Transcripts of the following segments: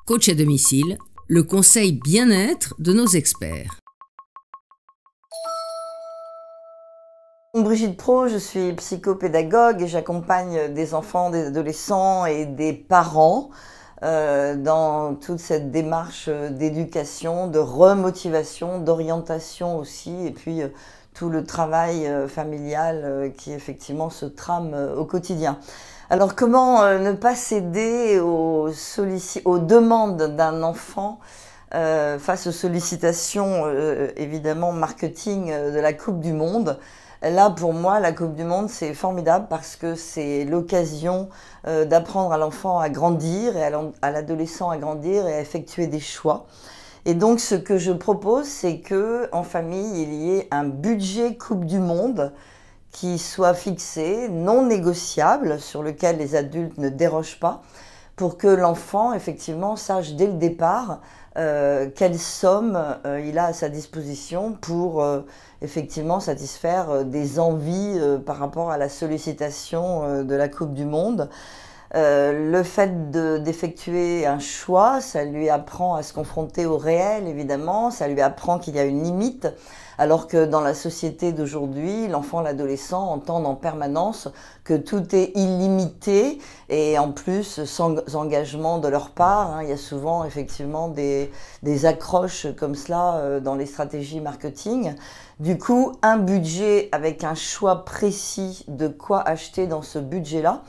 Coach à domicile, le conseil bien-être de nos experts. Brigitte Pro, je suis psychopédagogue et j'accompagne des enfants, des adolescents et des parents dans toute cette démarche d'éducation, de remotivation, d'orientation aussi, et puis tout le travail familial qui effectivement se trame au quotidien. Alors comment ne pas céder aux demandes d'un enfant face aux sollicitations évidemment marketing de la Coupe du Monde? Là, pour moi, la Coupe du Monde, c'est formidable parce que c'est l'occasion d'apprendre à l'enfant à grandir et à l'adolescent à grandir et à effectuer des choix. Et donc, ce que je propose, c'est que en famille, il y ait un budget Coupe du Monde qui soit fixé, non négociable, sur lequel les adultes ne dérogent pas, pour que l'enfant, effectivement, sache dès le départ quelle somme il a à sa disposition pour effectivement satisfaire des envies par rapport à la sollicitation de la Coupe du Monde. Le fait d'effectuer un choix, ça lui apprend à se confronter au réel, évidemment, ça lui apprend qu'il y a une limite, alors que dans la société d'aujourd'hui, l'enfant, l'adolescent entendent en permanence que tout est illimité et en plus sans engagement de leur part. Il y a souvent effectivement des accroches comme cela dans les stratégies marketing. Du coup, un budget avec un choix précis de quoi acheter dans ce budget-là.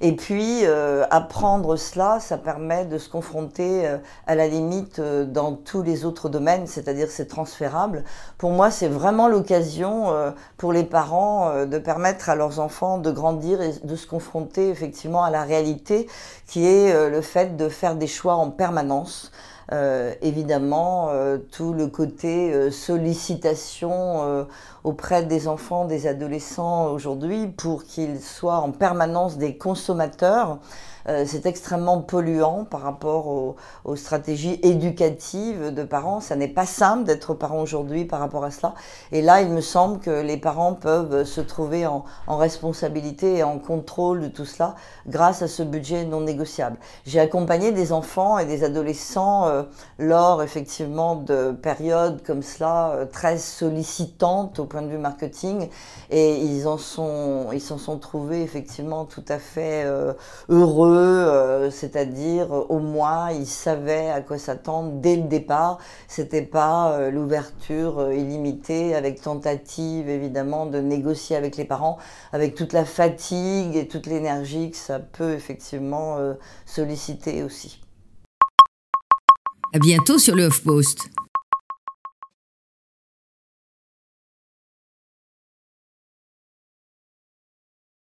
Et puis, apprendre cela, ça permet de se confronter à la limite dans tous les autres domaines, c'est-à-dire c'est transférable. Pour moi, c'est vraiment l'occasion pour les parents de permettre à leurs enfants de grandir et de se confronter effectivement à la réalité qui est le fait de faire des choix en permanence. Évidemment, tout le côté sollicitation auprès des enfants, des adolescents aujourd'hui pour qu'ils soient en permanence des consommateurs. C'est extrêmement polluant par rapport aux stratégies éducatives de parents. Ça n'est pas simple d'être parent aujourd'hui par rapport à cela. Et là, il me semble que les parents peuvent se trouver en responsabilité et en contrôle de tout cela grâce à ce budget non négociable. J'ai accompagné des enfants et des adolescents lors effectivement de périodes comme cela très sollicitantes au point de vue marketing et ils s'en sont trouvés effectivement tout à fait heureux. C'est-à-dire au moins ils savaient à quoi s'attendre dès le départ. C'était pas l'ouverture illimitée avec tentative évidemment de négocier avec les parents, avec toute la fatigue et toute l'énergie que ça peut effectivement solliciter aussi. À bientôt sur le HuffPost.